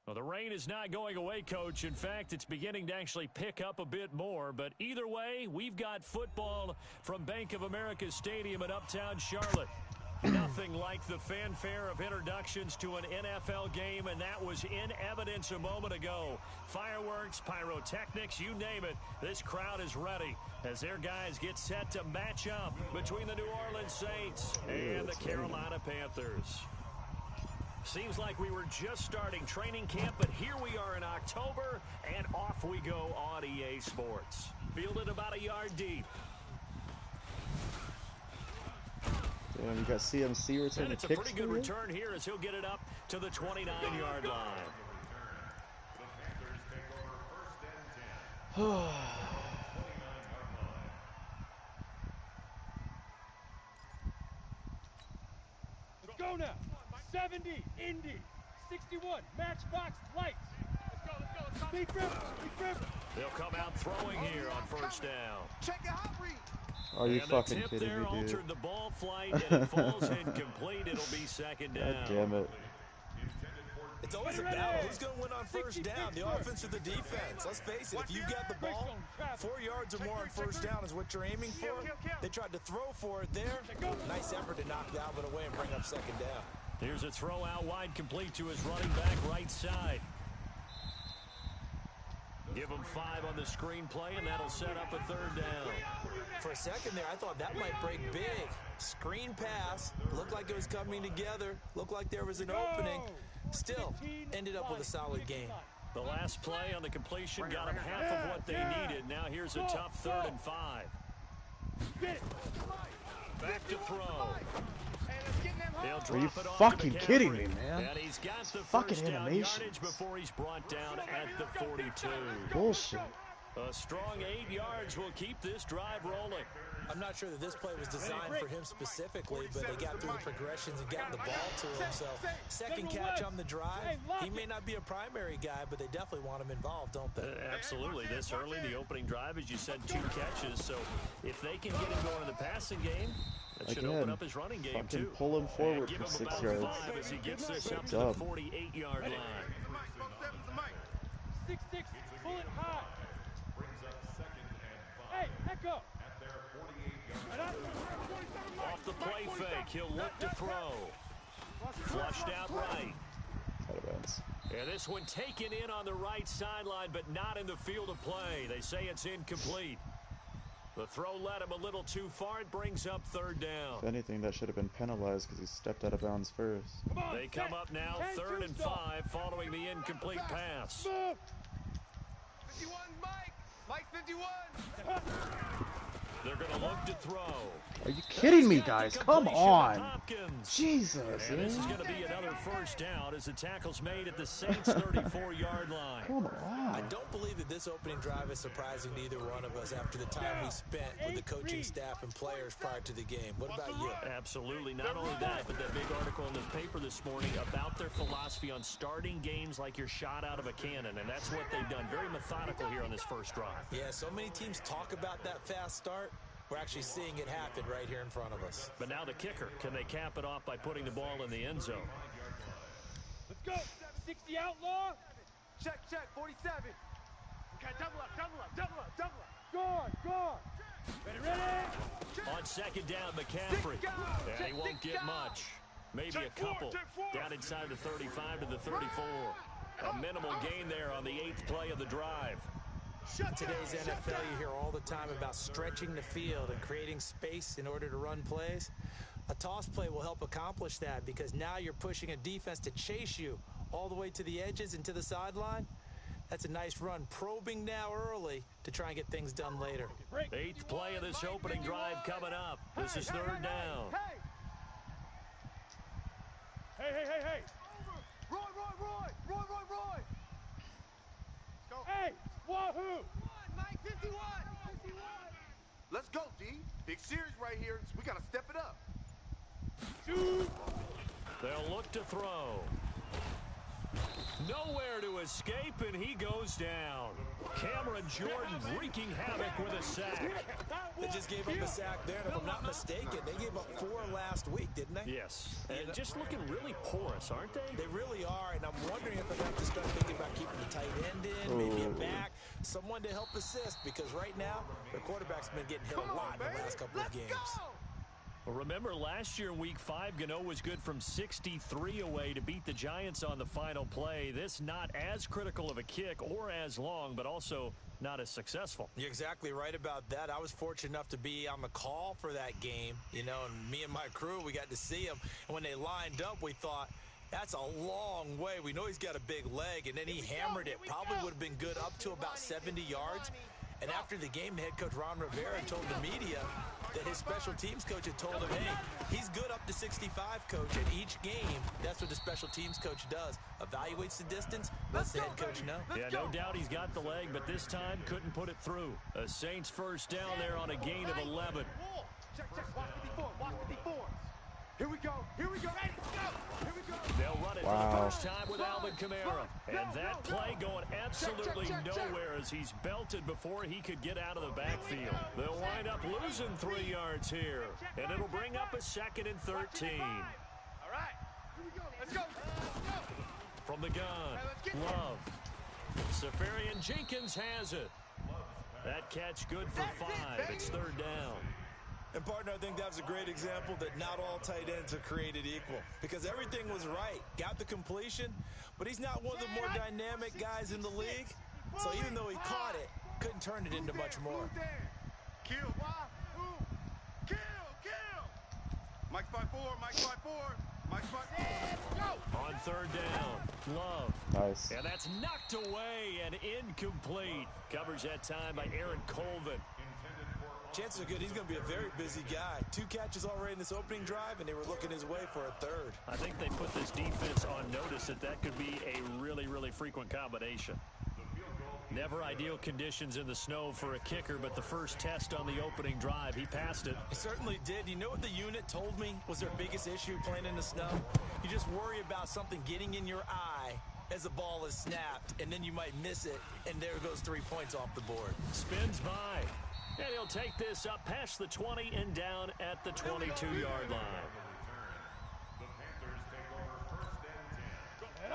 Well, the rain is not going away, Coach. In fact, it's beginning to actually pick up a bit more. But either way, we've got football from Bank of America Stadium in Uptown Charlotte. Nothing like the fanfare of introductions to an NFL game, and that was in evidence a moment ago. Fireworks, pyrotechnics, you name it. This crowd is ready as their guys get set to match up between the New Orleans Saints and the Carolina Panthers. Seems like we were just starting training camp, but here we are in October, and off we go on EA Sports. Fielded about a yard deep. Damn, you got CMC returning And it's a pretty good return here as he'll get it up to the 29-yard line. Let's go now. 70, Indy, 61, Matchbox, Lights. Let's go. Speed River. They'll come out throwing here on first down. Check the hot read. Are you fucking kidding there me, dude? Altered the ball flight, and it falls incomplete. It'll be second down. God damn it. It's always a battle. Who's going to win on first down, the offense or the defense? Let's face it, if you've got the ball, 4 yards or more on first down is what you're aiming for. They tried to throw for it there. Nice effort to knock that one away and bring up second down. Here's a throw out wide complete to his running back right side. Give him 5 on the screenplay, and that'll set up a third down. For a second there, I thought that might break big. Screen pass. Looked like it was coming together. Looked like there was an opening. Still, ended up with a solid game. The last play on the completion got them half of what they needed. Now here's a tough 3rd and 5. Back to throw. Are you fucking kidding me, man? And he's got the fucking first down animation yardage before he's brought down at the 42. Bullshit. A strong 8 yards will keep this drive rolling. I'm not sure that this play was designed for him specifically, but they got through the progressions and got the ball to him. So second catch on the drive. He may not be a primary guy, but they definitely want him involved, don't they? Absolutely. This early, the opening drive, as you said, 2 catches. So if they can get him going in the passing game, that should open up his running game, too. Pull him forward give for him 6 about yards. 5 as he gets this up to the 48-yard line. 6-6, pull it high. Hey, echo. Off the play fake, he'll look to throw. Flushed out right. And this one taken in on the right sideline, but not in the field of play. They say it's incomplete. The throw led him a little too far. It brings up 3rd down. If anything, that should have been penalized because he stepped out of bounds first. They come up now 3rd and 5 following the incomplete pass. 51, Mike 51. They're going to look to throw. Are you kidding me, guys? Come on. Hopkins. Jesus. And this is going to be another first down as the tackle's made at the Saints' 34-yard line. Come on. I don't believe that this opening drive is surprising to either one of us after the time we spent with the coaching staff and players prior to the game. What about you? Absolutely. Not only that, but that big article in the paper this morning about their philosophy on starting games like you're shot out of a cannon, and that's what they've done. Very methodical here on this first drive. Yeah, so many teams talk about that fast start. We're actually seeing it happen right here in front of us. But now the kicker. Can they cap it off by putting the ball in the end zone? Let's go. 60 outlaw. Check, 47. Okay, double up. Gone. Ready. On 2nd down, McCaffrey. Yeah, he won't get much. Maybe a couple. Down inside the 35 to the 34. A minimal gain there on the 8th play of the drive. In today's NFL, you hear all the time about stretching the field and creating space in order to run plays. A toss play will help accomplish that because now you're pushing a defense to chase you all the way to the edges and to the sideline. That's a nice run, probing now early to try and get things done later. 8th play of this opening drive coming up. This is 3rd down. Hey. Roy. Hey, wahoo. Mike 51. Let's go, D. Big series right here. We got to step it up. They'll look to throw. Nowhere to escape, and he goes down. Cameron Jordan wreaking havoc with a sack. They just gave up a sack there, and if I'm not mistaken, they gave up 4 last week, didn't they? Yes, and just looking really porous, aren't they? They really are, and I'm wondering if they're going to have to start thinking about keeping the tight end in, maybe a back, someone to help assist, because right now, the quarterback's been getting hit a lot in the last couple of games. Well, remember, last year, Week 5, Gano was good from 63 away to beat the Giants on the final play. This not as critical of a kick or as long, but also not as successful. You're exactly right about that. I was fortunate enough to be on the call for that game, you know, and me and my crew, we got to see him. And when they lined up, we thought, that's a long way. We know he's got a big leg, and then he hammered it. Probably would have been good up to about 70 yards. And after the game, the head coach, Ron Rivera, told the media that his special teams coach had told him, hey, he's good up to 65, coach. At each game, that's what the special teams coach does. Evaluates the distance, lets the head coach know. Yeah, no doubt he's got the leg, but this time couldn't put it through. A Saints first down there on a gain of 11. Check, watch 54, watch 54. Here we go, here we go, ready, go, here we go. They'll run it for the first time with Alvin Kamara. And that play going absolutely nowhere as he's belted before he could get out of the backfield. They'll wind up losing 3 yards here. And it'll bring up a 2nd and 13. All right, here we go, let's go. From the gun, Love. Safarian Jenkins has it. That catch good for 5. It's 3rd down. And, partner, I think that was a great example that not all tight ends are created equal. Because everything was right. Got the completion, but he's not one of the more dynamic guys in the league. So even though he caught it, couldn't turn it into much more. Kill. Kill. Mike's by 4. Mike's by 4. Mike's by 4. On 3rd down, Love. Nice. And that's knocked away and incomplete. Covers that time by Aaron Colvin. Chances are good he's going to be a very busy guy. 2 catches already in this opening drive, and they were looking his way for a 3rd. I think they put this defense on notice that could be a really, really frequent combination. Never ideal conditions in the snow for a kicker, but the first test on the opening drive, he passed it. He certainly did. You know what the unit told me was their biggest issue playing in the snow? You just worry about something getting in your eye as the ball is snapped, and then you might miss it, and there goes 3 points off the board. Spins by. And he'll take this up past the 20 and down at the 22-yard line.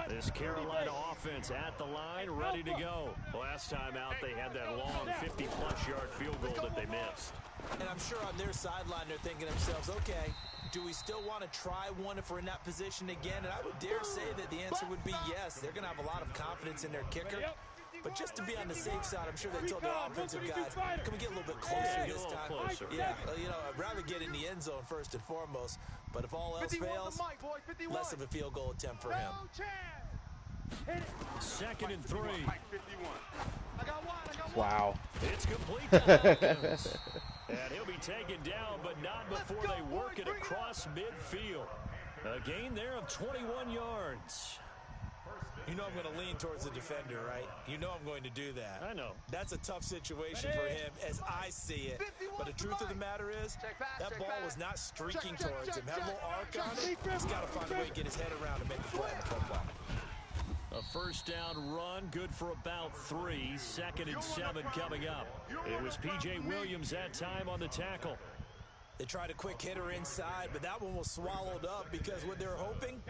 This Carolina offense at the line, ready to go. Last time out, they had that long 50-plus yard field goal that they missed. And I'm sure on their sideline, they're thinking to themselves, okay, do we still want to try one if we're in that position again? And I would dare say that the answer would be yes. They're going to have a lot of confidence in their kicker. But just to be on the safe side, I'm sure they told their offensive guys, can we get a little bit closer this time? Closer. Yeah, you know, I'd rather get in the end zone first and foremost. But if all else fails, less of a field goal attempt for him. 2nd and 3. Wow. It's complete to Hopkins. And he'll be taken down, but not before they work it across midfield. A gain there of 21 yards. You know I'm going to lean towards the defender, right? You know I'm going to do that. I know. That's a tough situation for him as I see it. But the truth of the matter is, that ball was not streaking towards him. Had a little arc on it. He's got to find a way to get his head around and make the play on the football. A first down run, good for about 3. 2nd and 7 coming up. It was P.J. Williams that time on the tackle. They tried a quick hitter inside, but that one was swallowed up because what they're hoping,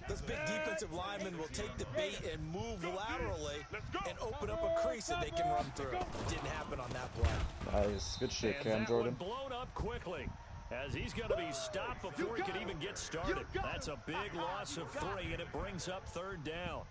this big defensive lineman will take the bait and move laterally and open up a crease that they can run through. Didn't happen on that play. Nice. Good shit, and Cam Jordan. Blown up quickly as he's going to be stopped before he could even get started. That's a big loss of 3, and it brings up 3rd down.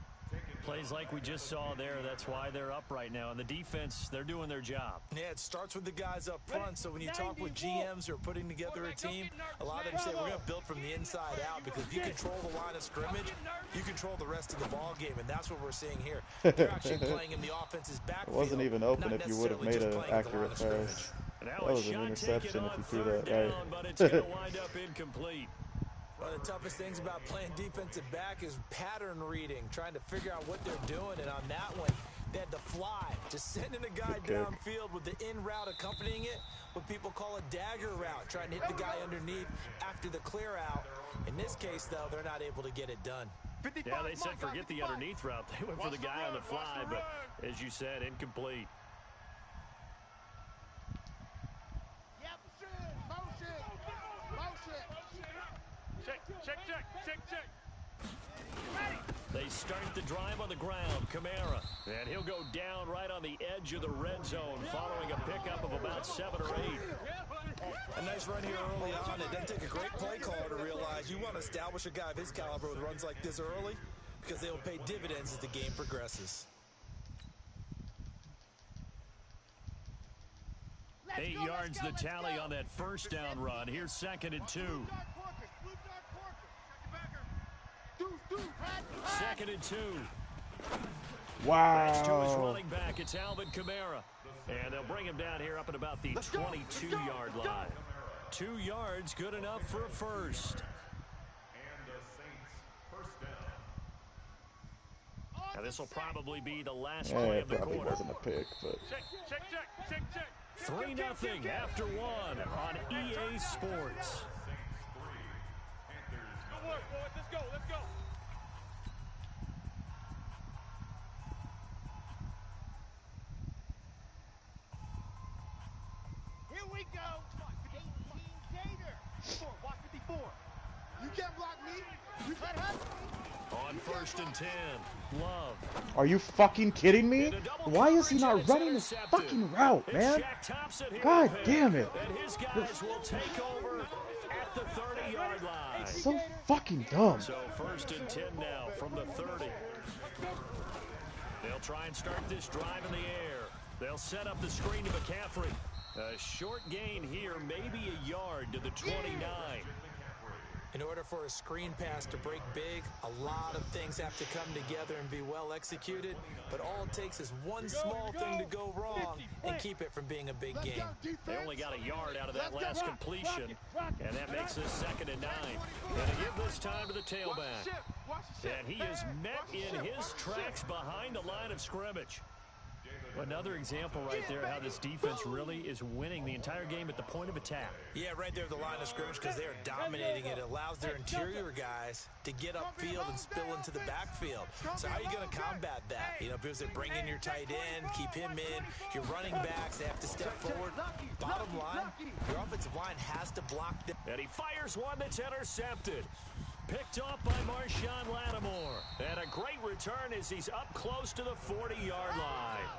Plays like we just saw there, that's why they're up right now. And the defense, they're doing their job. Yeah, it starts with the guys up front. So when you talk with GMs who are putting together a team, a lot of them say we're going to build from the inside out, because if you control the line of scrimmage, you control the rest of the ball game, and that's what we're seeing here. They're actually playing in the offense's backfield. It wasn't even open if you would have made an accurate pass. That was an interception if you threw that right. But it's going to wind up incomplete. One of the toughest things about playing defensive back is pattern reading, trying to figure out what they're doing. And on that one, they had to fly, just sending a guy downfield with the in route accompanying it, what people call a dagger route, trying to hit the guy underneath after the clear out. In this case, though, they're not able to get it done. Yeah, they said forget the underneath route. They went for the guy on the fly, but as you said, incomplete. Check. They start the drive on the ground. Kamara. And he'll go down right on the edge of the red zone following a pickup of about 7 or 8. A nice run here early on. It doesn't take a great play caller to realize you want to establish a guy of his caliber with runs like this early because they will pay dividends as the game progresses. 8 yards the tally on that first down run. Here's 2nd and 2. 2nd and 2. Wow. That's to his running back. It's Alvin Kamara. And they'll bring him down here up at about the 22-yard line. 2 yards, good enough for a first. Now this will probably be the last play of the quarter. It probably wasn't a pick, but... Check. 3-0 after 1 on EA Sports. Good work, boys. Let's go. Here we go. 18 Gator. Watch 54. You can't block me. On 1st and 10, Love. Are you fucking kidding me? Why is he not running this fucking route, man? God damn it. And his guys will take over at the 30-yard line. So fucking dumb. So 1st and 10 now from the 30. They'll try and start this drive in the air. They'll set up the screen to McCaffrey. A short gain here, maybe a yard to the 29. In order for a screen pass to break big, a lot of things have to come together and be well executed, but all it takes is one small thing to go wrong and keep it from being a big game. They only got a yard out of that last completion, and that makes this 2nd and 9. And to give this time to the tailback. And he is met in his tracks behind the line of scrimmage. Another example right there how this defense really is winning the entire game at the point of attack. Yeah, right there at the line of scrimmage because they are dominating it. It allows their interior guys to get upfield and spill into the backfield. So how are you going to combat that? You know, because they bring in your tight end, keep him in. Your running backs, they have to step forward. Bottom line, your offensive line has to block them. And he fires one that's intercepted. Picked off by Marshawn Lattimore. And a great return as he's up close to the 40-yard line.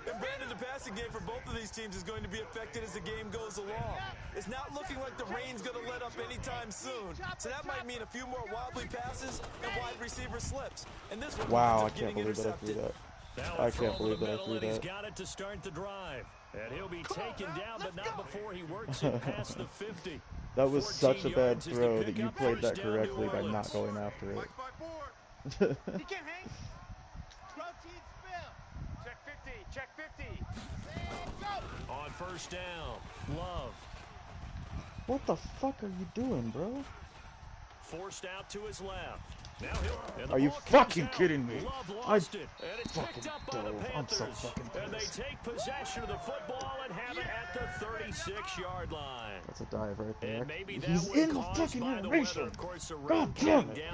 And Brandon, the passing game for both of these teams is going to be affected as the game goes along. It's not looking like the rain's going to let up anytime soon. So that might mean a few more wobbly passes and wide receiver slips. And this one wow, I can't believe that I threw that. I can't believe that I threw that. He's got it to start the drive. And he'll be taken down, but not before he works it past the 50. That was such a bad throw that you played that correctly by not going after it. He can't hang. Protein spill. Check 50. On 1st down, Love. What the fuck are you doing, bro? Forced out to his left. Now are you fucking kidding me? I fucking dove. I'm so fucking pissed. And they take possession of the football and have it at the 36-yard line. That's a dive right there. And maybe He's in the fucking animation. God damn it.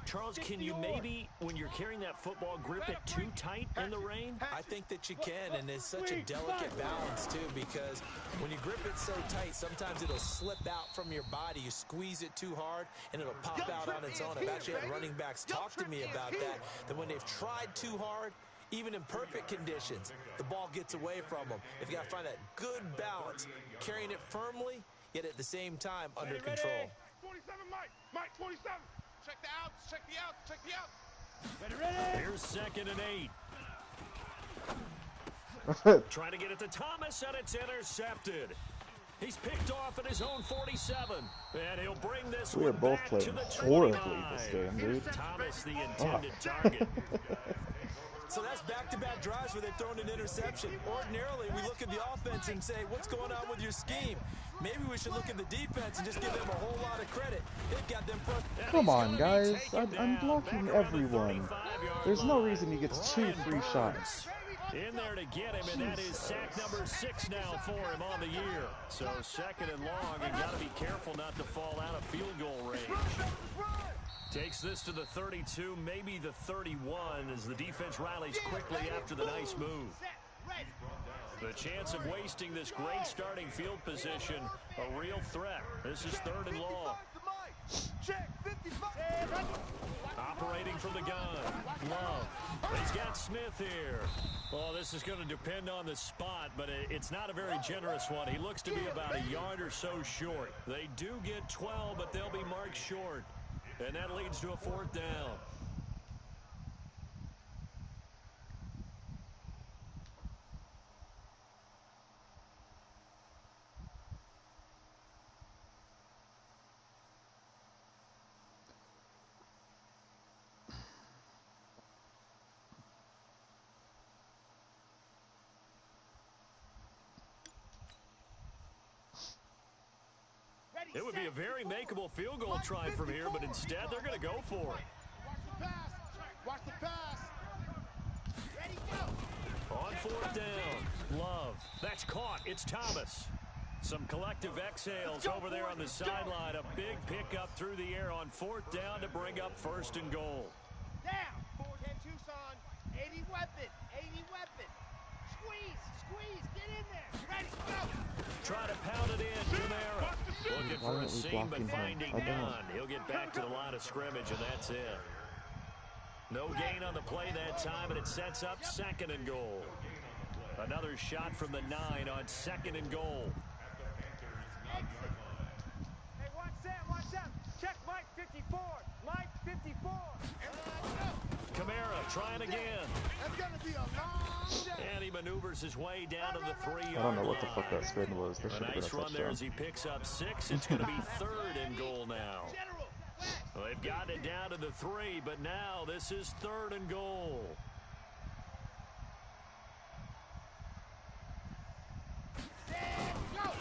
Charles, can you maybe, when you're carrying that football, grip it too tight in the rain? I think that you can, and it's such a delicate balance, too, because when you grip it so tight, sometimes it'll slip out from your body. You squeeze it too hard, and it'll pop out on its own. I've actually had running backs talk to me about that when they've tried too hard, even in perfect conditions, the ball gets away from them. If you got to find that good balance, carrying it firmly, yet at the same time under control. 27, Mike, 27. Check the outs. Ready. Here's 2nd and 8. Trying to get it to Thomas, and it's intercepted. He's picked off at his own 47, and he'll bring this we are both back playing to the horribly 29. this game, dude. Thomas, the intended target. So that's back-to-back drives where they've thrown an interception. Ordinarily, we look at the offense and say, what's going on with your scheme? Maybe we should look at the defense and just give them a whole lot of credit. They've got them. Come on, guys. I'm blocking everyone. There's no reason he gets 2 free shots. In there to get him, and that is sack number 6 now for him on the year. So 2nd and long, and got to be careful not to fall out of field goal range. Takes this to the 32, maybe the 31, as the defense rallies quickly after the nice move. The chance of wasting this great starting field position, a real threat. This is 3rd and long. Check, 55. Operating from the gun. Love. He's got Smith here. Well, this is going to depend on the spot, but it's not a very generous one. He looks to be about a yard or so short. They do get 12, but they'll be marked short. And that leads to a 4th down. It would be a very makeable field goal try from here, but instead they're going to go for it. Watch the pass. Ready, go. On 4th down, Love. That's caught. It's Thomas. Some collective exhales over there on the sideline. A big pickup through the air on 4th down to bring up 1st and goal. Down. 4-10 Tucson. 80 weapon. 80 weapon. Squeeze. Get in there. Ready, go. Try to pound it in. Camara. Looking Why for a aren't we seam, but blocking him? finding I don't. none. He'll get back to the line of scrimmage, and that's it. No gain on the play that time, and it sets up 2nd and goal. Another shot from the 9 on 2nd and goal. Hey, watch that. Check Mike 54. Mike 54. Camara trying again. That's going to be a long day. And he maneuvers his way down to the 3-yard line. I don't know what the fuck that spin was. There A should have been nice a run there touchdown. as he picks up 6. It's going to be 3rd and goal now. Well, they've gotten it down to the 3, but now this is 3rd and goal.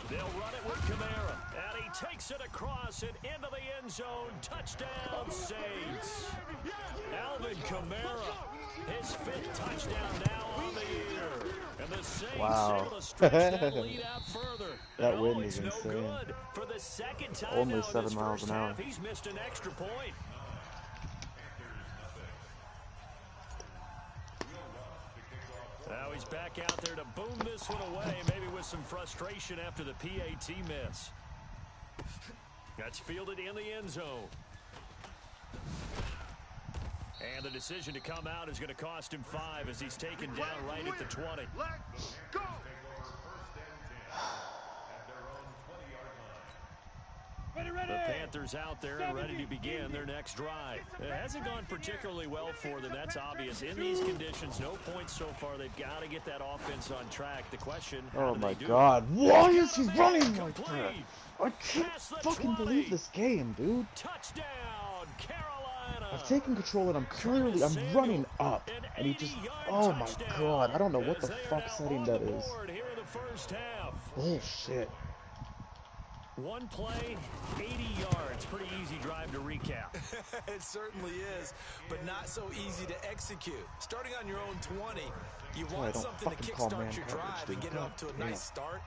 They'll run it with Camara, and he takes it across and into the end zone. Touchdown, Saints. Alvin Kamara, his 5th touchdown now on the year. And the Saints Wow. able to stretch that lead out further. That And, wind it's is no insane. good. For the 2nd time Only now in 7 this miles first an hour. half, he's missed an extra point. Now he's back out there to boom this one away, maybe with some frustration after the PAT miss. That's fielded in the end zone. And the decision to come out is going to cost him 5 as he's taken down right at the 20. Let's go. The Panthers out there and ready to begin their next drive. It hasn't gone particularly well for them. That's obvious. In these conditions, no points so far. They've got to get that offense on track. The question, how Oh do my they do? god. Why is he running like Complete. that? I can't Past the fucking 20. believe this game, dude. Touchdown, Carolina. I've taken control and I'm running up. And he just, oh my god. I don't know what the fuck setting that is. Here in the first half. Bullshit. One play, 80 yards. Pretty easy drive to recap. It certainly is, but not so easy to execute. Starting on your own 20, you I want don't something to fucking call man kickstart your coverage, drive dude. and get it up to a God nice start.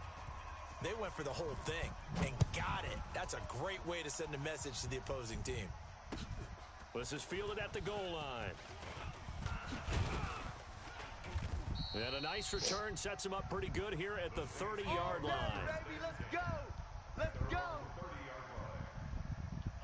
They went for the whole thing and got it. That's a great way to send a message to the opposing team. This is fielded at the goal line. And a nice return sets him up pretty good here at the 30-yard line. Baby, let's go. Let's go.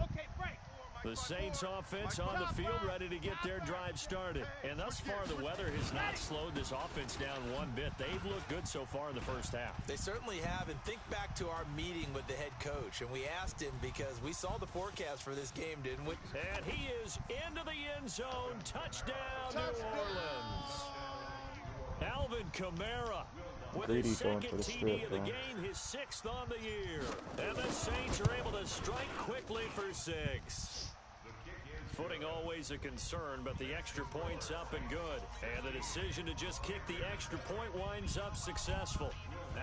Okay, break. The Saints offense on the field ready to get their drive started. And thus far, the weather has not slowed this offense down one bit. They've looked good so far in the first half. They certainly have, and think back to our meeting with the head coach, and we asked him because we saw the forecast for this game, didn't we? And he is into the end zone. Touchdown, New Orleans. Alvin Kamara with Greedy his going second for the TD strip, of the huh? game, his 6th on the year. And the Saints are able to strike quickly for 6. Footing always a concern, but the extra point's up and good. And the decision to just kick the extra point winds up successful.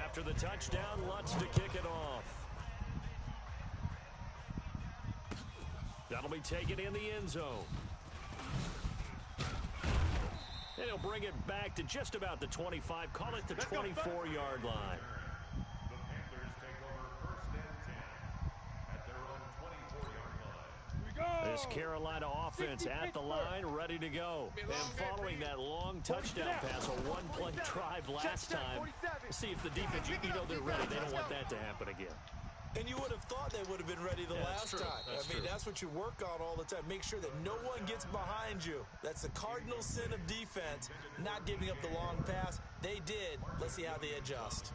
After the touchdown, Lutz to kick it off. That'll be taken in the end zone. And he'll bring it back to just about the 25. Call it the 24-yard line. This Carolina offense at the line, ready to go. And following that long touchdown pass, a one-play drive last time. See if the defense, you know they're ready. They don't want that to happen again. And you would have thought they would have been ready the last time. I mean, that's what you work on all the time. Make sure that no one gets behind you. That's the cardinal sin of defense, not giving up the long pass. They did. Let's see how they adjust.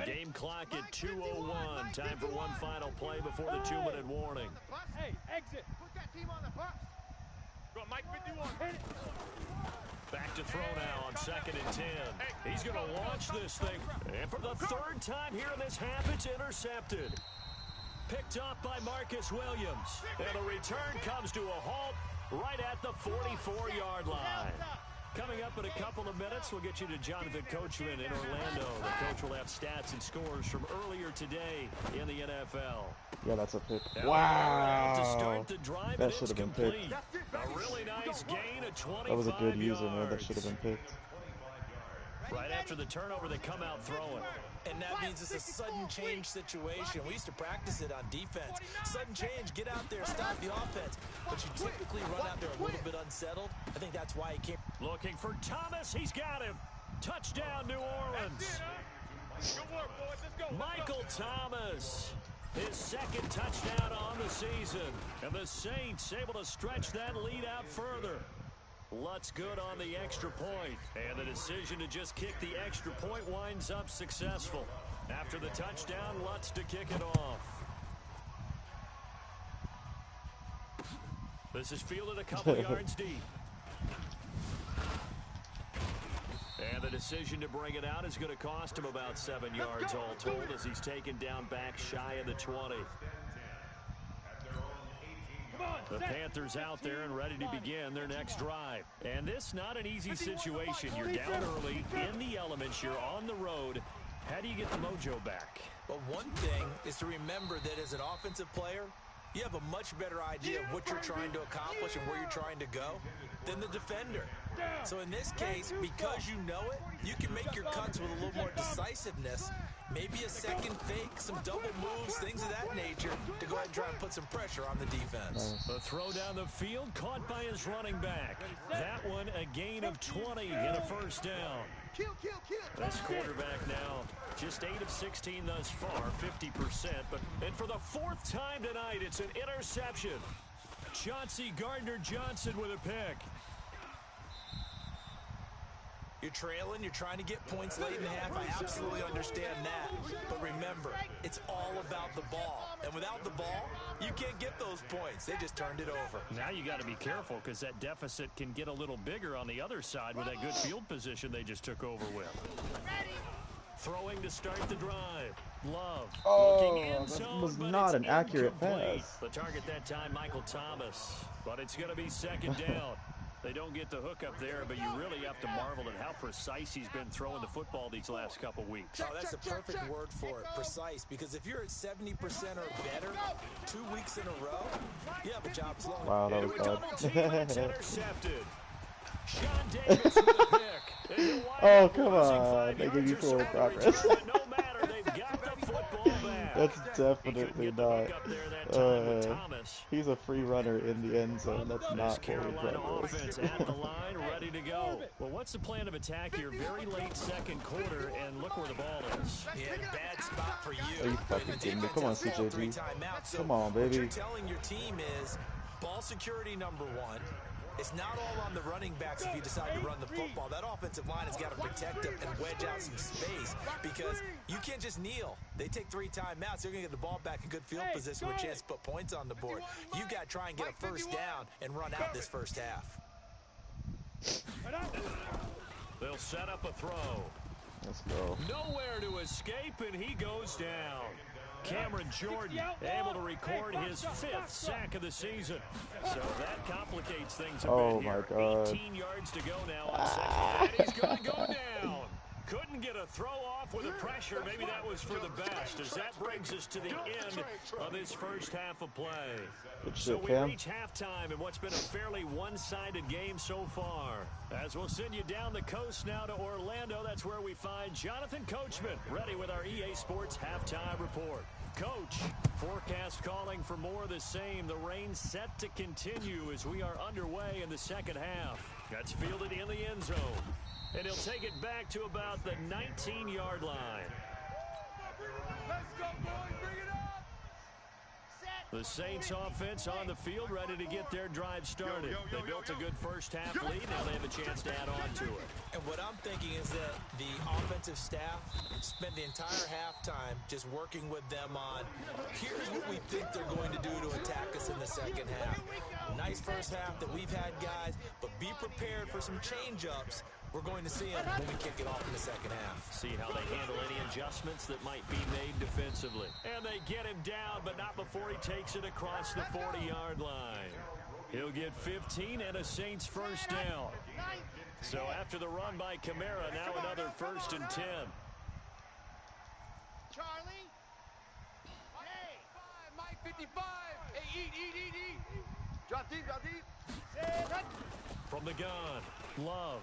Game clock at 2:01. Time for one final play before the 2-minute warning. Hey, exit. Put that team on the bus. Go, Mike 51. Hit it. Back to throw now on 2nd and 10. He's going to launch this thing. And for the third time here in this half, it's intercepted. Picked off by Marcus Williams. And the return comes to a halt right at the 44-yard line. Coming up in a couple of minutes, we'll get you to Jonathan Coachman in Orlando. The coach will have stats and scores from earlier today in the NFL. Yeah, that's a pick. To Wow. start the drive, That should have been picked. A really nice gain of 25 That was a good user, man. yards. That should have been picked. Right after the turnover, they come out throwing. And that means it's a sudden change situation. We used to practice it on defense. Sudden change, get out there, stop the offense. But you typically run out there a little bit unsettled. I think that's why he came. Looking for Thomas. He's got him. Touchdown, New Orleans. Good work, boys. Let's go. Michael Thomas. His second touchdown on the season. And the Saints able to stretch that lead out further. Lutz good on the extra point. And the decision to just kick the extra point winds up successful. After the touchdown, Lutz to kick it off. This is fielded a couple yards deep. And the decision to bring it out is going to cost him about 7 yards all told as he's taken down back shy of the 20. The Panthers out there and ready to begin their next drive. And this not an easy situation. You're down early, in the elements, you're on the road. How do you get the mojo back? But one thing is to remember that as an offensive player, you have a much better idea of what you're trying to accomplish and where you're trying to go than the defender. So in this case, because you know it, you can make your cuts with a little more decisiveness. Maybe a second fake, some double moves, things of that nature to go ahead and try and put some pressure on the defense. A throw down the field caught by his running back. That one a gain of 20 and a first down. This quarterback now just 8 of 16 thus far, 50%. And for the fourth time tonight, it's an interception. Chauncey Gardner-Johnson with a pick. You're trailing, you're trying to get points late in the half. I absolutely understand that. But remember, it's all about the ball. And without the ball, you can't get those points. They just turned it over. Now you got to be careful because that deficit can get a little bigger on the other side with that good field position they just took over with. Throwing to start the drive. Love. Looking in zone, that was but not it's an accurate incomplete. pass. The target that time, Michael Thomas. But it's going to be second down. They don't get the hook up there, but you really have to marvel at how precise he's been throwing the football these last couple weeks. Oh, that's a perfect word for it, precise, because if you're at 70% or better 2 weeks in a row, you have a job slowing. Wow, that Into was a double team, and it's bad. intercepted. Sean Davis with a pick. And he'll wind Oh, up come losing on. 5 They give yards you or forward so on the progress. return, but no matter, they've got the football back. That's He couldn't definitely get the not. hook up there that time with Thomas. He's a free runner in the end zone. That's This not forward Carolina progress. offense at the line, ready to go. Well, what's the plan of attack here? Very late second quarter, and look where the ball is. Yeah, bad spot for you. Are you fucking The kidding me? defense Come on, has failed 3 CJD. timeouts, so Come on, what baby. you're telling your team is ball security number 1. It's not all on the running backs if you decide to run the football. That offensive line has got to protect them and wedge out some space because you can't just kneel. They take 3 timeouts. They're going to get the ball back in good field position with a chance to put points on the board. You got to try and get a first down and run out this first half. They'll set up a throw. Let's go. Nowhere to escape, and he goes down. Cameron Jordan able to record his 5th sack of the season. So that complicates things a Oh, bit my here. God. 18 yards to go now on second. And he's going to go down. Couldn't get a throw off with the pressure. Maybe that was for the best, as that brings us to the end of this first half of play. Good So shit, we Cam. reach halftime in what's been a fairly one-sided game so far. As we'll send you down the coast now to Orlando, that's where we find Jonathan Coachman ready with our EA Sports Halftime Report. Coach, forecast calling for more of the same. The rain set to continue as we are underway in the second half. That's fielded in the end zone. And he'll take it back to about the 19-yard line. Let's go, boys. Bring it up. The Saints offense on the field, ready to get their drive started. They built a good first half lead. Now they have a chance to add on to it. And what I'm thinking is that the offensive staff spent the entire halftime just working with them on, here's what we think they're going to do to attack us in the second half. Nice first half that we've had, guys, but be prepared for some change-ups. We're going to see them when we kick it off in the second half. See how they handle any adjustments that might be made defensively. And they get him down, but not before he takes it across the 40-yard line. He'll get 15 and a Saints first down. So after the run by Kamara, now another 1st and 10. Charlie. Hey. Mike 55. Hey, eat. Drop deep. From the gun, Love.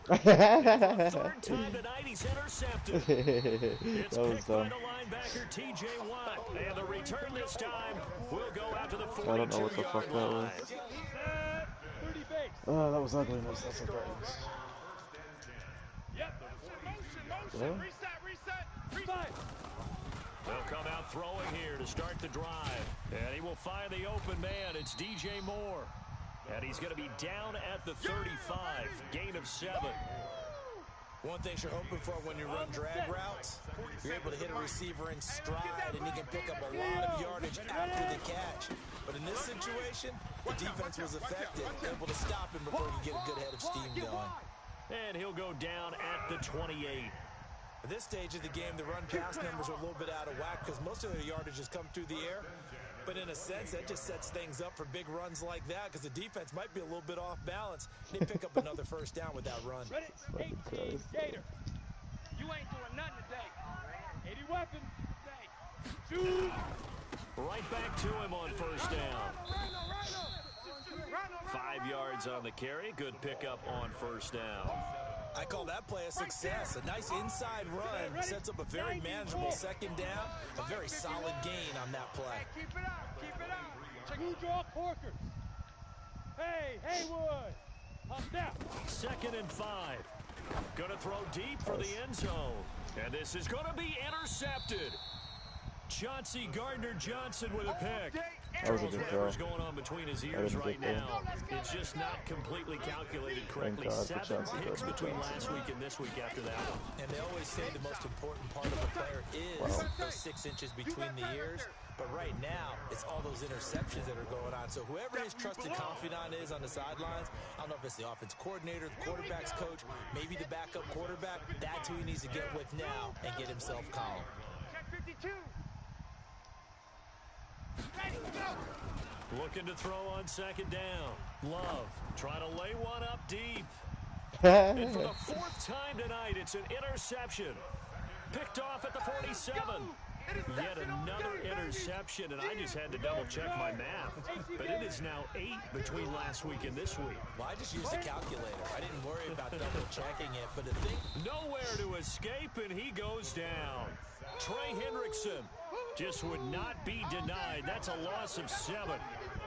Third time tonight, he's intercepted. It's picked by the linebacker, T.J. Watt. And the return this time will go out to the 42-yard line. 30 base. Oh, that was ugliness. That's what that was. Yep. Motion. Reset. They'll come out throwing here to start the drive. And he will find the open man. It's D.J. Moore. And he's going to be down at the 35. Gain of 7. One thing you're hoping for when you run drag routes, you're able to hit a receiver in stride, and he can pick up a lot of yardage after the catch. But in this situation, the defense was effective, able to stop him before he could get a good head of steam going. And he'll go down at the 28. At this stage of the game, the run-pass numbers are a little bit out of whack because most of their yardage has come through the air. But in a sense, that just sets things up for big runs like that because the defense might be a little bit off balance. They pick up another first down with that run. Ready? 18, Gator. You ain't doing nothing today. 80 weapons. Shoot. Right back to him on first down. 5 yards on the carry. Good pickup on first down. I call that play a success. A nice inside run sets up a very manageable second down. A very solid gain on that play. Keep it up. You draw corkers. Hey, Haywood. Up down. 2nd and 5. Gonna throw deep for the end zone. And this is gonna be intercepted. Chauncey Gardner-Johnson with a pick. That was a good throw. Whatever's going on between his ears right now, it's just not completely calculated correctly. 7 picks between last week and this week after that one. And they always say the most important part of a player is those 6 inches between the ears. But right now, it's all those interceptions that are going on. So whoever his trusted confidant is on the sidelines, I don't know if it's the offense coordinator, the quarterback's coach, maybe the backup quarterback, that's who he needs to get with now and get himself calm. Check 52. Looking to throw on 2nd down. Love trying to lay one up deep. Oh, And for the 4th time tonight, it's an interception. Picked off at the 47. Yet another interception, and I just had to double-check my math. But it is now 8 between last week and this week. Well, I just used a calculator. I didn't worry about double-checking it. But the thing... Nowhere to escape, and he goes down. Trey Hendrickson just would not be denied. That's a loss of 7.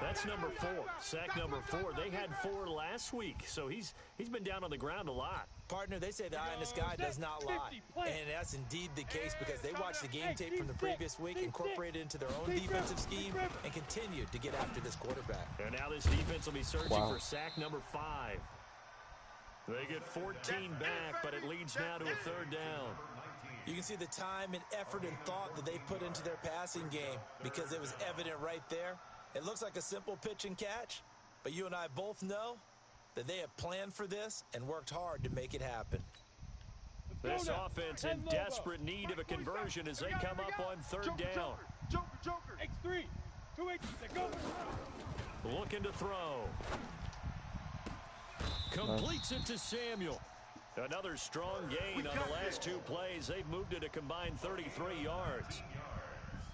That's number 4. Sack number 4. They had 4 last week, so he's been down on the ground a lot. Partner, they say the eye in the sky does not lie. And that's indeed the case because they watched the game tape from the previous week, incorporated it into their own defensive scheme, and continued to get after this quarterback. And now this defense will be searching for sack number 5. They get 14 back, but it leads now to a 3rd down. You can see the time and effort and thought that they put into their passing game because it was evident right there. It looks like a simple pitch and catch, but you and I both know that they have planned for this and worked hard to make it happen. This offense in desperate need of a conversion as they come up on 3rd down. Joker. X3. 2 X. Go. Looking to throw. Completes it to Samuel. Another strong gain on the last 2 plays. They've moved it a combined 33 yards.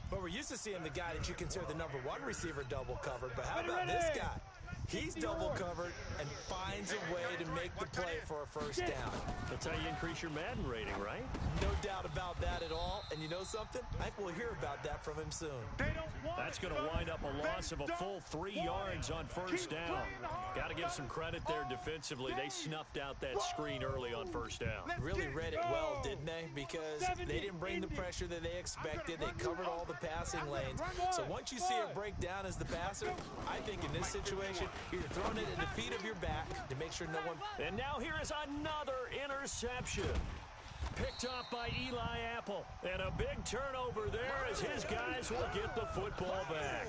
But we're used to seeing the guy that you consider the number 1 receiver double covered. But how about this guy? He's double covered and finds a way to make the play for a first down. That's how you increase your Madden rating, right? No doubt about that at all. And you know something? I think we'll hear about that from him soon. That's going to wind up a loss of a full 3 yards on first down. Got to give some credit there defensively. They snuffed out that screen early on first down. Really read it well, didn't they? Because they didn't bring the pressure that they expected. They covered all the passing lanes. So once you see it break down as the passer, I think in this situation, you're throwing it at the feet of your back to make sure no one... And now here is another interception. Picked off by Eli Apple. And a big turnover there as his guys will get the football back.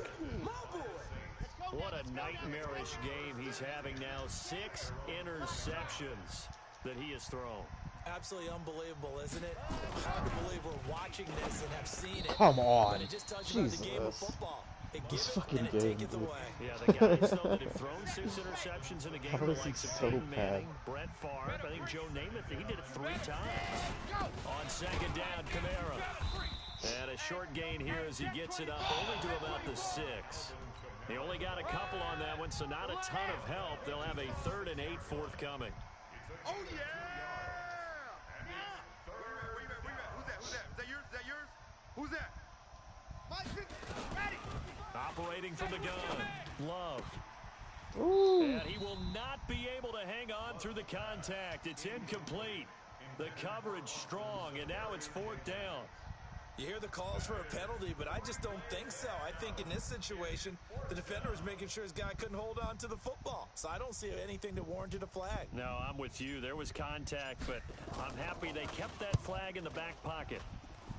What a nightmarish game he's having now. 6 interceptions that he has thrown. Absolutely unbelievable, isn't it? Hard to believe we're watching this and have seen it. Come on. But it just tells you about the game of football. It This gives it fucking and it game, takes it dude. away. Yeah, the guys, though, that have thrown 6 interceptions in a game How are is he like so Peyton Manning, bad? Brett Favre. I think Joe Namath, he did it 3 times. On second down, Kamara. And a short gain here as he gets it up only to about the 6. He only got a couple on that one, so not a ton of help. They'll have a 3rd and 8 forthcoming. Oh, yeah! Where you at? Who's that? Is that yours? Is that yours? Who's that? Ready. Operating from the gun, Love. Ooh. And he will not be able to hang on through the contact. It's incomplete. The coverage strong, and now it's 4th down. You hear the calls for a penalty, but I just don't think so. I think in this situation, the defender was making sure his guy couldn't hold on to the football. So I don't see anything that warranted a flag. No, I'm with you. There was contact, but I'm happy they kept that flag in the back pocket.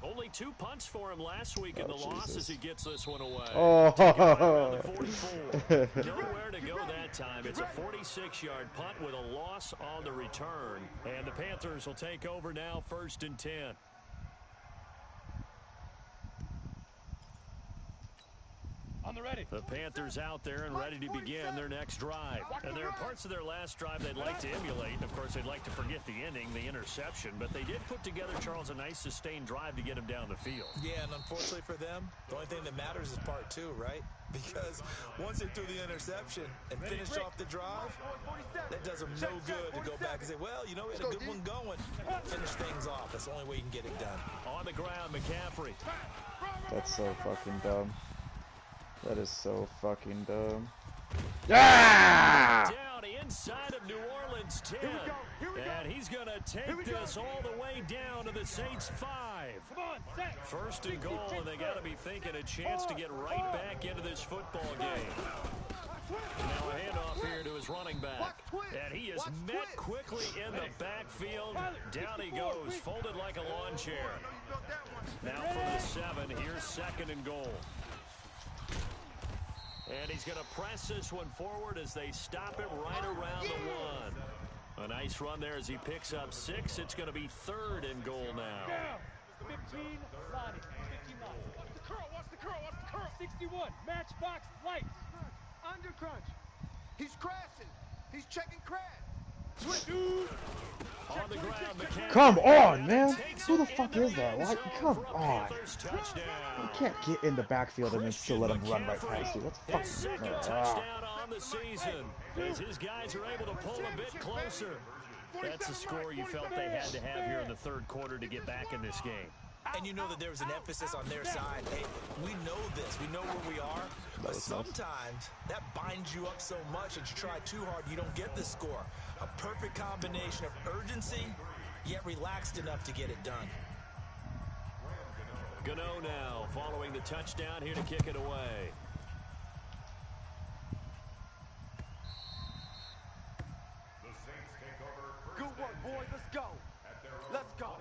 Only 2 punts for him last week in the loss as he gets this one away. Oh. Take it right around the 44. Nowhere to go that time. It's a 46-yard punt with a loss on the return. And the Panthers will take over now, 1st and 10. On the ready. The Panthers out there and ready to begin their next drive. And there are parts of their last drive they'd like to emulate. Of course, they'd like to forget the ending, the interception. But they did put together, Charles, a nice sustained drive to get him down the field. Yeah, and unfortunately for them, the only thing that matters is part 2, right? Because once they threw the interception and finished off the drive, that does them no good to go back and say, well, you know, we had a good one going. Finish things off. That's the only way you can get it done. On the ground, McCaffrey. That's so fucking dumb. That is so fucking dumb. Ah! Down inside of New Orleans 10. And he's going to take this all the way down to the Saints 5. Come on, set. 1st and goal, and they got to be thinking a chance to get right back into this football game. Now a handoff here to his running back. And he is met quickly in the backfield. Down he goes, folded like a lawn chair. Now from the 7, here's 2nd and goal. And he's going to press this one forward as they stop it right around the 1. A nice run there as he picks up 6. It's going to be 3rd and goal now. Down. 15, Lonnie. 15 Lonnie. Watch the curl, watch the curl, watch the curl. 61, matchbox, lights. Under crunch. He's crashing. He's checking crash. On the ground, McCaffrey. Come on, man. Who the fuck is that? Like, come on. You can't get in the backfield and then still let him run right past you. What the fuck? His 2nd touchdown on the season as his guys are able to pull a bit closer. That's the score you felt they had to have here in the 3rd quarter to get back in this game. And you know that there was an emphasis on their side. Hey, we know this. We know where we are. But sometimes that binds you up so much that you try too hard, you don't get the score. A perfect combination of urgency, yet relaxed enough to get it done. Gano now following the touchdown here to kick it away. Good work, boys. Let's go. Let's go.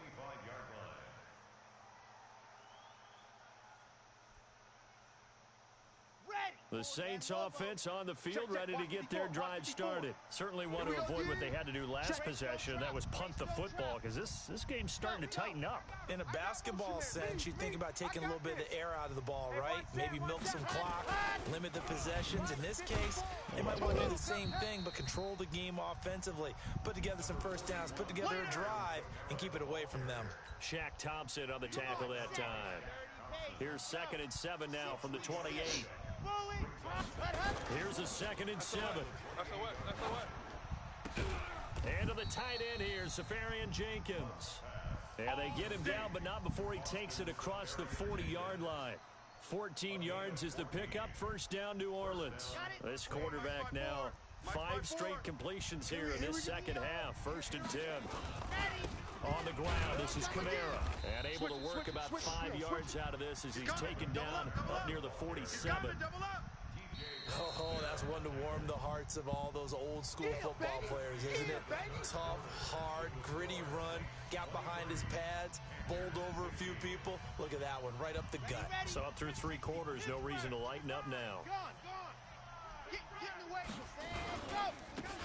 The Saints offense on the field ready to get their drive started. Certainly want to avoid what they had to do last possession, and that was punt the football, because this game's starting to tighten up. In a basketball sense, you think about taking a little bit of the air out of the ball, right? Maybe milk some clock, limit the possessions. In this case, they might want to do the same thing, but control the game offensively. Put together some first downs, put together a drive, and keep it away from them. Shaq Thompson on the tackle that time. Here's 2nd and 7 now from the 28. Here's a 2nd and 7. That's the what? That's the what? And to the tight end here, Safarian Jenkins. And they get him down, but not before he takes it across the 40-yard line. 14 yards is the pickup. First down, New Orleans. This quarterback now 5 straight completions here in this second half. 1st and 10. On the ground, this is Kamara. And able to work about 5 yards out of this as he's taken down up near the 47. Oh, that's one to warm the hearts of all those old school football players, isn't it? Tough, hard, gritty run, got behind his pads, bowled over a few people. Look at that one, right up the gut. So up through 3 quarters, no reason to lighten up now.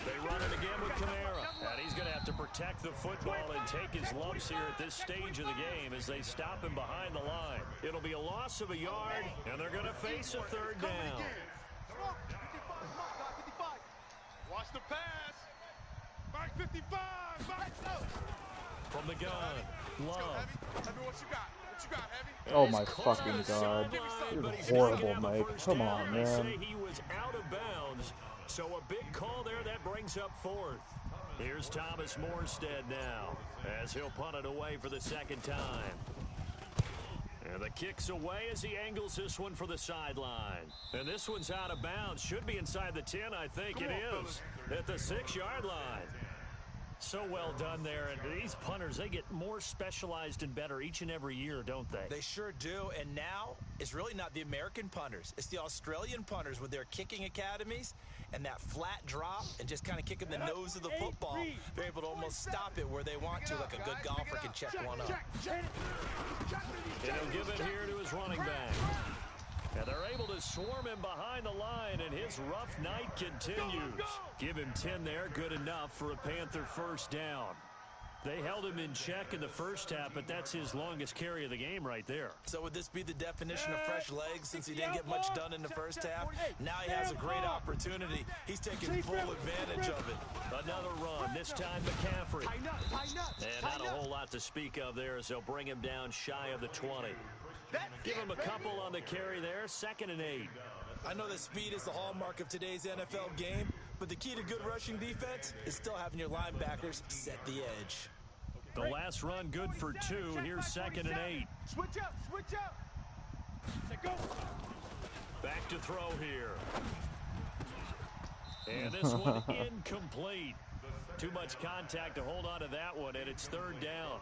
They run it again with Kamara, and he's going to have to protect the football and take his lumps here at this stage of the game as they stop him behind the line. It'll be a loss of a yard, and they're going to face a 3rd down. Watch the pass. Back 55. Back. From the gun, Love. Heavy, what you got? What you got, Heavy? Oh my fucking god. You're horrible, Mike. Come on, They man. say he was out of bounds, so a big call there that brings up 4th. Here's Thomas Morstead now as he'll punt it away for the 2nd time. And the kick's away as he angles this one for the sideline. And this one's out of bounds. Should be inside the 10, I think it is. At the 6-yard line. So well done there. And these punters, they get more specialized and better each and every year, don't they? They sure do. And now it's really not the American punters. It's the Australian punters with their kicking academies and that flat drop and just kind of kicking the nose of the football. They're able to almost stop it where they want to, like a good golfer can check one up. And he'll give it here to his running back. And they're able to swarm him behind the line, and his rough night continues. Give him 10 there, good enough for a Panther 1st down. They held him in check in the first half, but that's his longest carry of the game right there. So would this be the definition of fresh legs since he didn't get much done in the first half? Now he has a great opportunity. He's taking full advantage of it. Another run, this time McCaffrey. And not a whole lot to speak of there as they'll bring him down shy of the 20. Give him a couple on the carry there, 2nd and 8. I know that speed is the hallmark of today's NFL game, but the key to good rushing defense is still having your linebackers set the edge. The last run good for 2. Here's 2nd and 8. Switch up, switch up. Go. Back to throw here. And this one incomplete. Too much contact to hold on to that one, and it's 3rd down.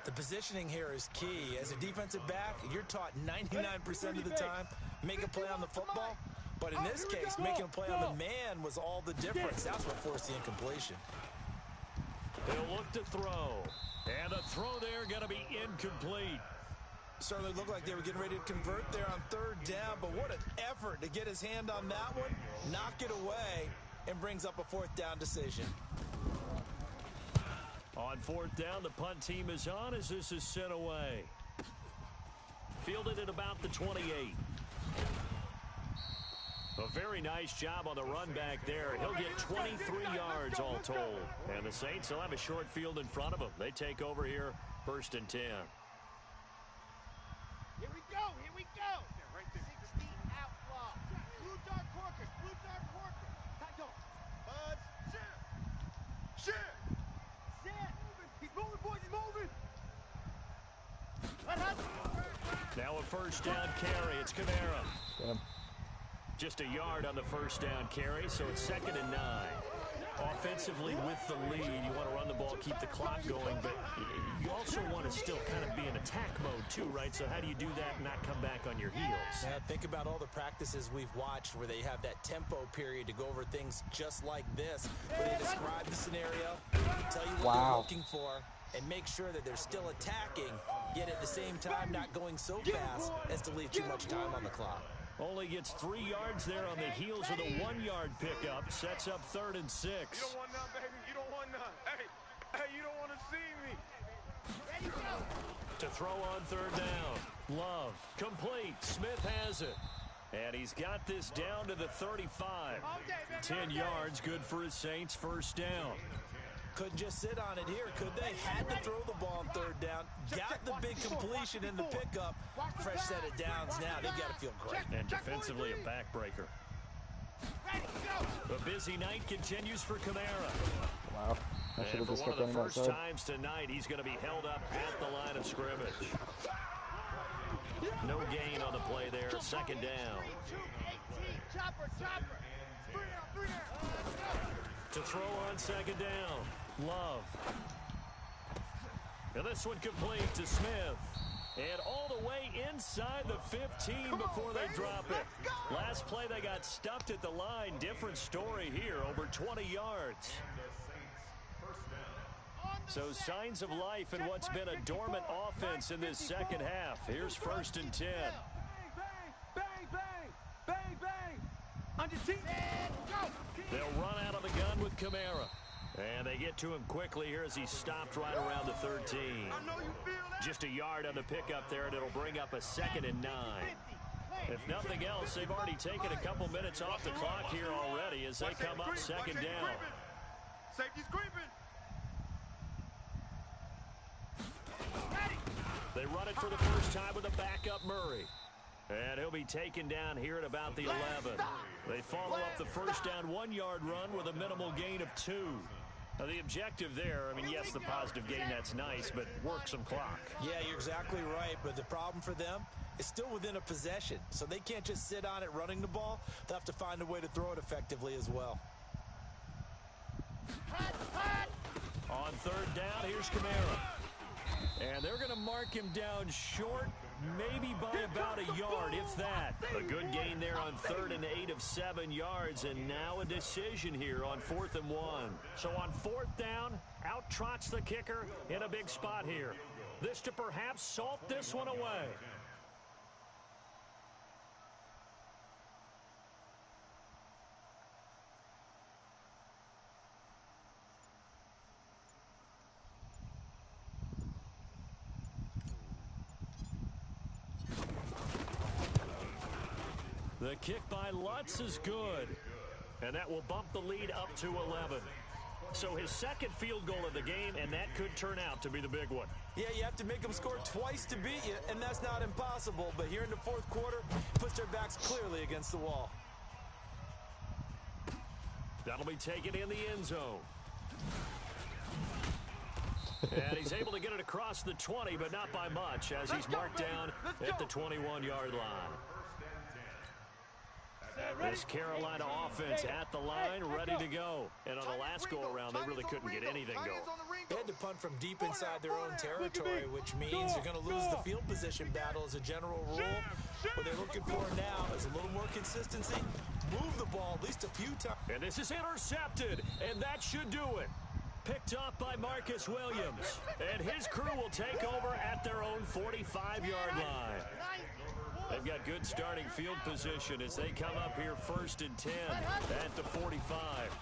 The positioning here is key. As a defensive back, you're taught 99% of the time, make a play on the football. But in this case, making a play on the man was all the difference. That's what forced the incompletion. They'll look to throw. And the throw there going to be incomplete. Certainly looked like they were getting ready to convert there on 3rd down, but what an effort to get his hand on that one, knock it away, and brings up a 4th down decision. On 4th down, the punt team is on as this is sent away. Fielded at about the 28. A very nice job on the run back there. He'll get 23 yards all told. And the Saints will have a short field in front of them. They take over here, 1st and 10. Here we go, here we go. 60 outlaw. Blue dark corkers, blue dark corkers. Tight on. Buds. Shit. He's moving, boys, he's moving. Now a 1st down carry. It's Kamara. Yeah. Just a yard on the 1st down carry, so it's 2nd and 9. Offensively with the lead, you want to run the ball, keep the clock going, but you also want to still kind of be in attack mode too, right? So how do you do that and not come back on your heels? Yeah, think about all the practices we've watched where they have that tempo period to go over things just like this, where they describe the scenario, tell you what they're looking for, and make sure that they're still attacking, yet at the same time not going so fast as to leave too much time on the clock. Only gets 3 yards there on the heels of the 1-yard pickup. Sets up 3rd and 6. You don't want none, baby. You don't want none. Hey, you don't want to see me. Ready, go. To throw on 3rd down. Love. Complete. Smith has it. And he's got this down to the 35. 10 yards, good for his Saints. 1st down. couldn't just sit on it here, could they? Had to throw the ball on third down. Got the big completion in the pickup. Fresh set of downs now. They've got to feel great. And defensively, a backbreaker. The busy night continues for Kamara. Wow. I should And have for just one kept of the running first outside. times tonight, he's going to be held up at the line of scrimmage. No gain on the play there. Second down. To throw on second down. Love. And this one complete to Smith. And all the way inside the 15 before they drop it. Last play they got stuffed at the line. Different story here. Over 20 yards. So signs of life in what's been a dormant offense in this second half. Here's 1st and 10. Bang, bang, bang, bang, bang. On your team. They'll run out of the gun with Kamara. And they get to him quickly here as he stopped right around the 13. Just a yard on the pickup there, and it'll bring up a 2nd and 9. If nothing else, they've already taken a couple minutes off the clock here already as they come up 2nd down. Safety's creeping. They run it for the first time with a backup Murray. And he'll be taken down here at about the 11. They follow up the first down 1-yard run with a minimal gain of 2. Now the objective there, I mean, yes, the positive gain, that's nice, but work some clock. Yeah, you're exactly right, but the problem for them is still within a possession, so they can't just sit on it running the ball. They'll have to find a way to throw it effectively as well. On 3rd down, here's Kamara. And they're going to mark him down short, maybe by about a yard, if that. A good gain there on 3rd and 8 of 7 yards, and now a decision here on 4th and 1. So on 4th down, out trots the kicker in a big spot here. This to perhaps salt this one away. The kick by Lutz is good, and that will bump the lead up to 11. So his 2nd field goal of the game, and that could turn out to be the big one. Yeah, you have to make them score twice to beat you, and that's not impossible. But here in the 4th quarter, puts their backs clearly against the wall. That'll be taken in the end zone. And he's able to get it across the 20, but not by much, as he's marked down at the 21-yard line. This Carolina offense at the line, ready to go. And on the last go-around, they really couldn't get anything going. They had to punt from deep inside their own territory, which means you're going to lose the field position battle as a general rule. What they're looking for now is a little more consistency. Move the ball at least a few times. And this is intercepted, and that should do it. Picked off by Marcus Williams. And his crew will take over at their own 45-yard line. They've got good starting field position as they come up here 1st and 10 at the 45.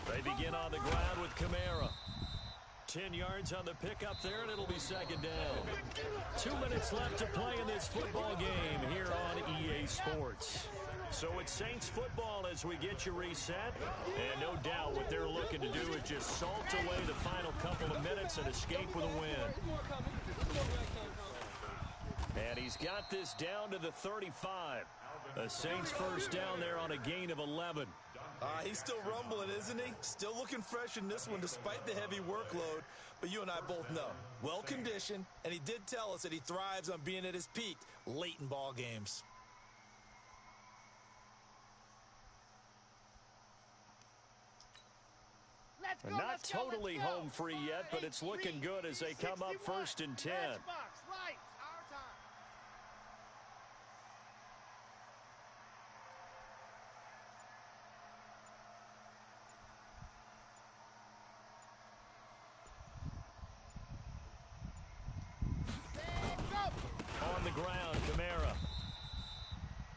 They begin on the ground with Kamara. 10 yards on the pickup there, and it'll be 2nd down. 2 minutes left to play in this football game here on EA Sports. So it's Saints football as we get you reset. And no doubt what they're looking to do is just salt away the final couple of minutes and escape with a win. And he's got this down to the 35. The Saints first down there on a gain of 11. He's still rumbling, isn't he? Still looking fresh in this one despite the heavy workload. But you and I both know, well-conditioned, and he did tell us that he thrives on being at his peak late in ball games. And not totally home free yet, but it's looking good as they come up 1st and 10. On the ground, Kamara.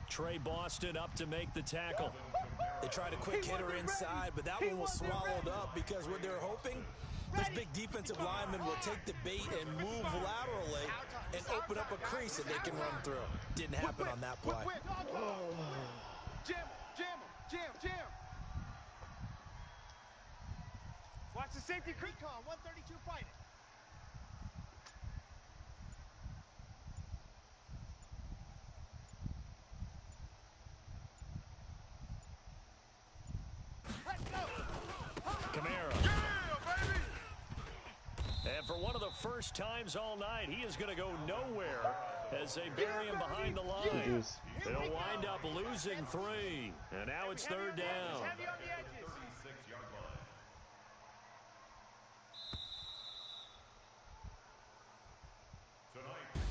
Trey Boston up to make the tackle. They tried a quick hitter inside, but that one was swallowed up because what they're hoping, this big defensive lineman will take the bait and move laterally and open up a crease that they can run through. Didn't happen on that play. Jam. Watch the Safety recon, 132 fighting. Let's go. Kamara. Yeah, baby! And for one of the first times all night, he is going to go nowhere as they bury him behind the line. Deuce. They'll wind up losing 3. And now it's third down. Heavy on the edges.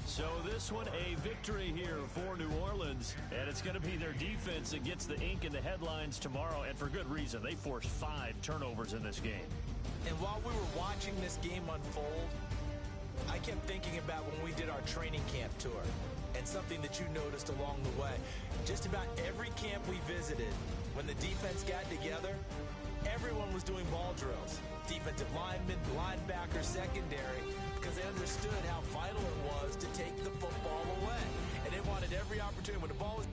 So this one, a victory here for New Orleans, and it's going to be their defense that gets the ink in the headlines tomorrow, and for good reason. They forced 5 turnovers in this game. And while we were watching this game unfold, I kept thinking about when we did our training camp tour, and something that you noticed along the way. Just about every camp we visited, when the defense got together, everyone was doing ball drills. Defensive linemen, linebackers, secondary, because they understood how vital it was to take the football away. And they wanted every opportunity when the ball was